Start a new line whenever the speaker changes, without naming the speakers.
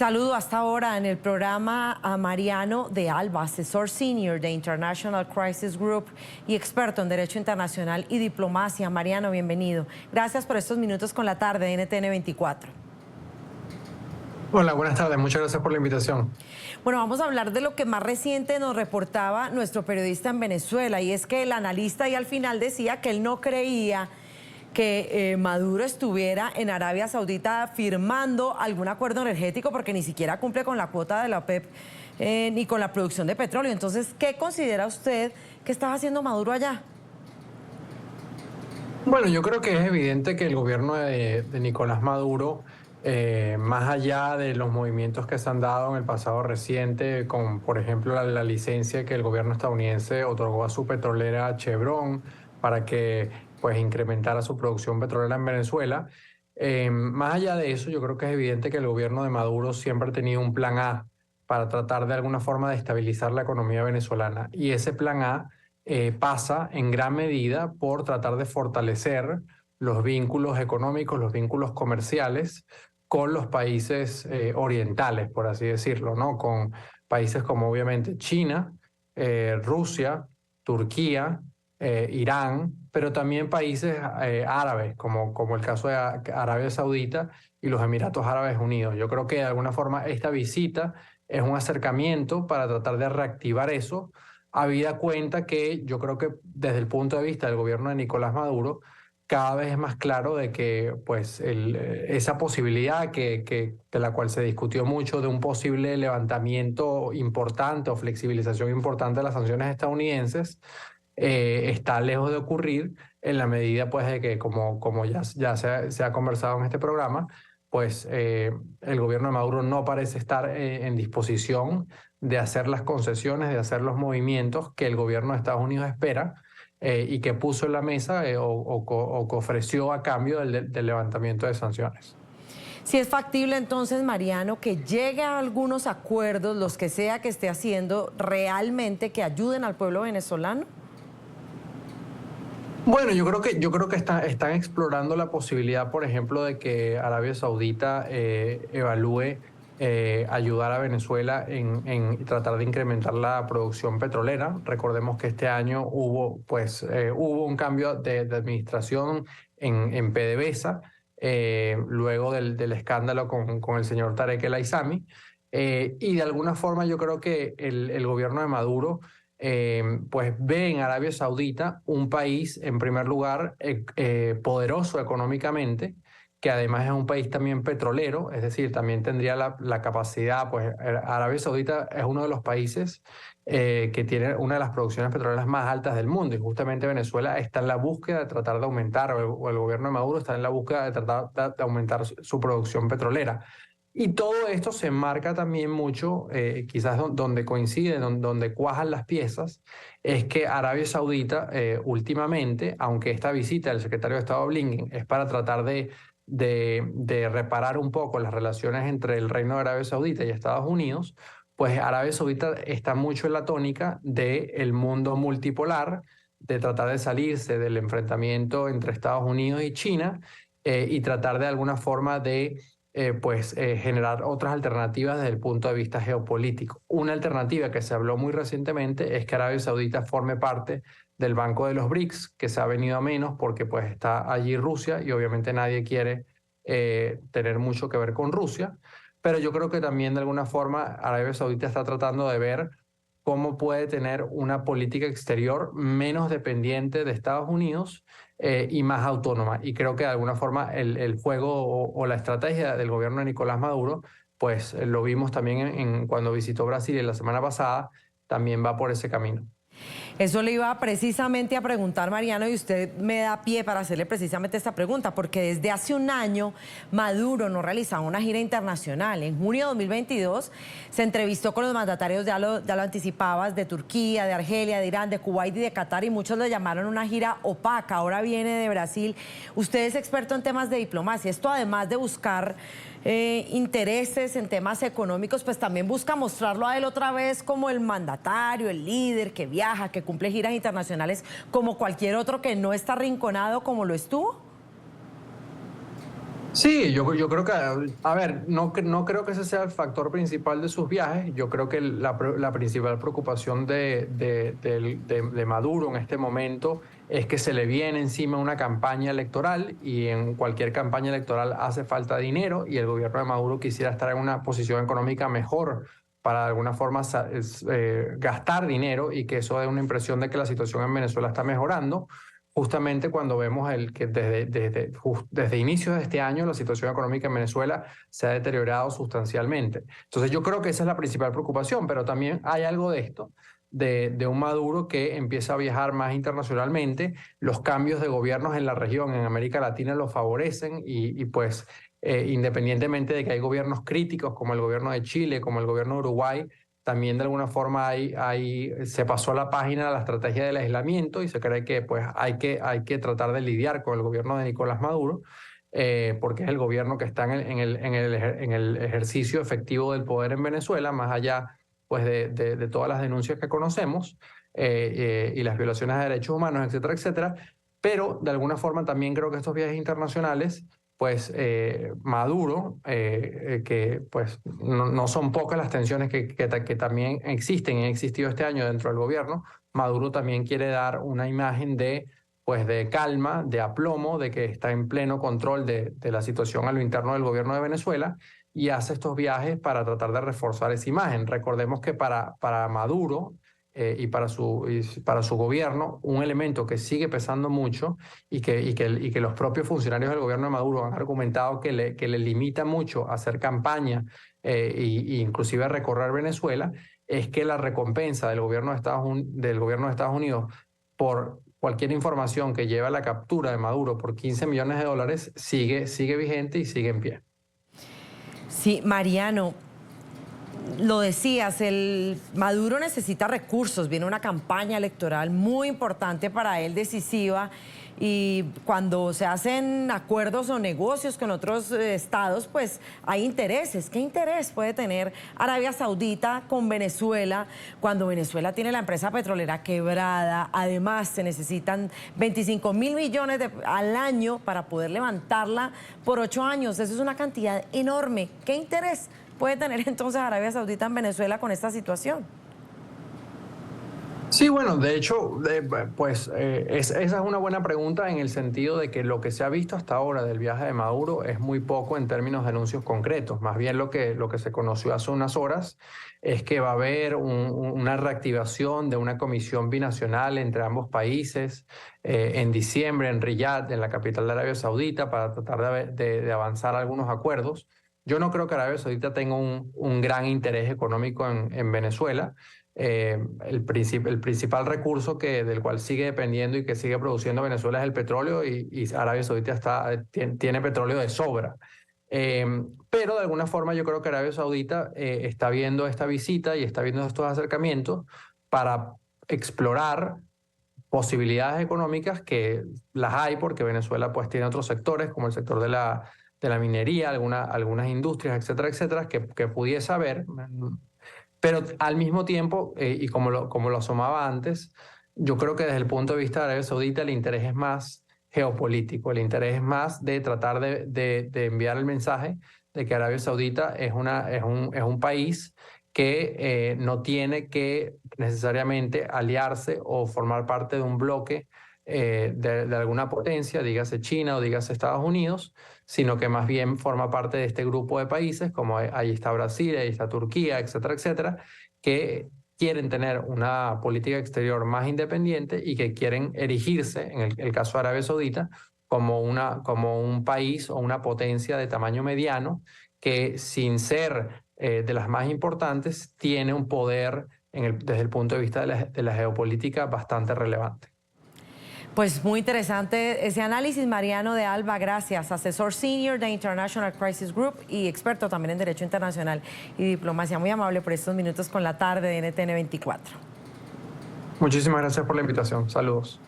Saludo hasta ahora en el programa a Mariano de Alba, asesor senior de International Crisis Group y experto en Derecho Internacional y Diplomacia. Mariano, bienvenido. Gracias por estos minutos con la tarde de NTN 24.
Hola, buenas tardes. Muchas gracias por la invitación.
Bueno, vamos a hablar de lo que más reciente nos reportaba nuestro periodista en Venezuela, y es que el analista y al final decía que él no creía que Maduro estuviera en Arabia Saudita firmando algún acuerdo energético porque ni siquiera cumple con la cuota de la OPEP ni con la producción de petróleo. Entonces, ¿qué considera usted que estaba haciendo Maduro allá?
Bueno, yo creo que es evidente que el gobierno de Nicolás Maduro, más allá de los movimientos que se han dado en el pasado reciente, con, por ejemplo, la licencia que el gobierno estadounidense otorgó a su petrolera Chevron para que pues incrementara su producción petrolera en Venezuela, más allá de eso, yo creo que es evidente que el gobierno de Maduro siempre ha tenido un plan A para tratar de alguna forma de estabilizar la economía venezolana. Y ese plan A pasa en gran medida por tratar de fortalecer los vínculos económicos, los vínculos comerciales con los países orientales, por así decirlo, ¿no? Con países como obviamente China, Rusia, Turquía, Irán, pero también países árabes, como el caso de Arabia Saudita y los Emiratos Árabes Unidos. Yo creo que de alguna forma esta visita es un acercamiento para tratar de reactivar eso, habida cuenta que yo creo que desde el punto de vista del gobierno de Nicolás Maduro, cada vez es más claro de que pues, esa posibilidad de la cual se discutió mucho de un posible levantamiento importante o flexibilización importante de las sanciones estadounidenses, está lejos de ocurrir en la medida pues, de que, como ya se ha conversado en este programa, pues el gobierno de Maduro no parece estar en disposición de hacer las concesiones, de hacer los movimientos que el gobierno de Estados Unidos espera y que puso en la mesa o que ofreció a cambio del levantamiento de sanciones.
Si es factible entonces, Mariano, que llegue a algunos acuerdos, los que sea que esté haciendo, realmente que ayuden al pueblo venezolano.
Bueno, yo creo que están explorando la posibilidad, por ejemplo, de que Arabia Saudita evalúe ayudar a Venezuela en tratar de incrementar la producción petrolera. Recordemos que este año hubo un cambio de administración en PDVSA, luego del escándalo con el señor Tarek El Aissami, y de alguna forma yo creo que el gobierno de Maduro pues ve en Arabia Saudita un país, en primer lugar, poderoso económicamente, que además es un país también petrolero, es decir, también tendría la capacidad, pues Arabia Saudita es uno de los países que tiene una de las producciones petroleras más altas del mundo, y justamente Venezuela está en la búsqueda de tratar de aumentar, o el gobierno de Maduro está en la búsqueda de tratar de aumentar su producción petrolera. Y todo esto se enmarca también mucho, quizás donde coincide, donde cuajan las piezas, es que Arabia Saudita últimamente, aunque esta visita del secretario de Estado Blinken es para tratar de reparar un poco las relaciones entre el Reino de Arabia Saudita y Estados Unidos, pues Arabia Saudita está mucho en la tónica del mundo multipolar, de tratar de salirse del enfrentamiento entre Estados Unidos y China y tratar de alguna forma de generar otras alternativas desde el punto de vista geopolítico. Una alternativa que se habló muy recientemente es que Arabia Saudita forme parte del Banco de los BRICS, que se ha venido a menos porque pues está allí Rusia y obviamente nadie quiere tener mucho que ver con Rusia, pero yo creo que también de alguna forma Arabia Saudita está tratando de ver cómo puede tener una política exterior menos dependiente de Estados Unidos y más autónoma. Y creo que de alguna forma el juego o la estrategia del gobierno de Nicolás Maduro, pues lo vimos también cuando visitó Brasil la semana pasada, también va por ese camino.
Eso le iba precisamente a preguntar, Mariano, y usted me da pie para hacerle precisamente esta pregunta, porque desde hace un año Maduro no realizaba una gira internacional. En junio de 2022 se entrevistó con los mandatarios, ya lo anticipabas, de Turquía, de Argelia, de Irán, de Kuwait y de Qatar, y muchos lo llamaron una gira opaca. Ahora viene de Brasil. Usted es experto en temas de diplomacia. Esto, además de buscar intereses en temas económicos, pues también busca mostrarlo a él otra vez como el mandatario, el líder que viaja, que cumple giras internacionales como cualquier otro que no está arrinconado como lo estuvo.
Sí, yo creo que, a ver, no creo que ese sea el factor principal de sus viajes. Yo creo que la principal preocupación de Maduro en este momento es que se le viene encima una campaña electoral y en cualquier campaña electoral hace falta dinero y el gobierno de Maduro quisiera estar en una posición económica mejor para de alguna forma gastar dinero y que eso dé una impresión de que la situación en Venezuela está mejorando justamente cuando vemos que desde inicios de este año la situación económica en Venezuela se ha deteriorado sustancialmente. Entonces yo creo que esa es la principal preocupación, pero también hay algo de esto, de un Maduro que empieza a viajar más internacionalmente, los cambios de gobiernos en la región, en América Latina, lo favorecen y pues independientemente de que hay gobiernos críticos como el gobierno de Chile, como el gobierno de Uruguay, también de alguna forma se pasó a la página de la estrategia del aislamiento y se cree que pues, hay que tratar de lidiar con el gobierno de Nicolás Maduro, porque es el gobierno que está en el ejercicio efectivo del poder en Venezuela, más allá pues, de todas las denuncias que conocemos y las violaciones de derechos humanos, etcétera, etcétera. Pero de alguna forma también creo que estos viajes internacionales pues Maduro, que pues no son pocas las tensiones que también existen y han existido este año dentro del gobierno, Maduro también quiere dar una imagen pues de calma, de aplomo, de que está en pleno control de la situación a lo interno del gobierno de Venezuela y hace estos viajes para tratar de reforzar esa imagen. Recordemos que para Maduro y para su gobierno, un elemento que sigue pesando mucho y que los propios funcionarios del gobierno de Maduro han argumentado que le limita mucho a hacer campaña inclusive a recorrer Venezuela, es que la recompensa del gobierno del gobierno de Estados Unidos por cualquier información que lleve a la captura de Maduro por 15 millones de dólares sigue vigente y sigue en pie.
Sí, Mariano, lo decías, el Maduro necesita recursos, viene una campaña electoral muy importante para él, decisiva, y cuando se hacen acuerdos o negocios con otros estados, pues hay intereses. ¿Qué interés puede tener Arabia Saudita con Venezuela cuando Venezuela tiene la empresa petrolera quebrada? Además, se necesitan 25.000 millones al año para poder levantarla por 8 años. Eso es una cantidad enorme. ¿Qué interés puede tener entonces Arabia Saudita en Venezuela con esta situación?
Sí, bueno, de hecho, esa es una buena pregunta en el sentido de que lo que se ha visto hasta ahora del viaje de Maduro es muy poco en términos de anuncios concretos. Más bien lo que se conoció hace unas horas es que va a haber una reactivación de una comisión binacional entre ambos países en diciembre en Riyadh, en la capital de Arabia Saudita, para tratar de avanzar algunos acuerdos. Yo no creo que Arabia Saudita tenga un gran interés económico en Venezuela. El principal recurso del cual sigue dependiendo y que sigue produciendo Venezuela es el petróleo y Arabia Saudita tiene petróleo de sobra. Eh, pero de alguna forma yo creo que Arabia Saudita está viendo esta visita y está viendo estos acercamientos para explorar posibilidades económicas que las hay porque Venezuela pues tiene otros sectores como el sector de la minería, algunas industrias, etcétera, etcétera, que pudiese haber. Pero al mismo tiempo, y como lo asomaba antes, yo creo que desde el punto de vista de Arabia Saudita el interés es más geopolítico, el interés es más de tratar de enviar el mensaje de que Arabia Saudita es un país que no tiene que necesariamente aliarse o formar parte de un bloque de alguna potencia, dígase China o dígase Estados Unidos, sino que más bien forma parte de este grupo de países, como ahí está Brasil, ahí está Turquía, etcétera, etcétera, que quieren tener una política exterior más independiente y que quieren erigirse, en el caso de Arabia Saudita, como un país o una potencia de tamaño mediano que sin ser de las más importantes tiene un poder desde el punto de vista de la geopolítica bastante relevante.
Pues muy interesante ese análisis, Mariano de Alba, gracias, asesor senior de International Crisis Group y experto también en Derecho Internacional y Diplomacia. Muy amable por estos minutos con la tarde de NTN 24.
Muchísimas gracias por la invitación. Saludos.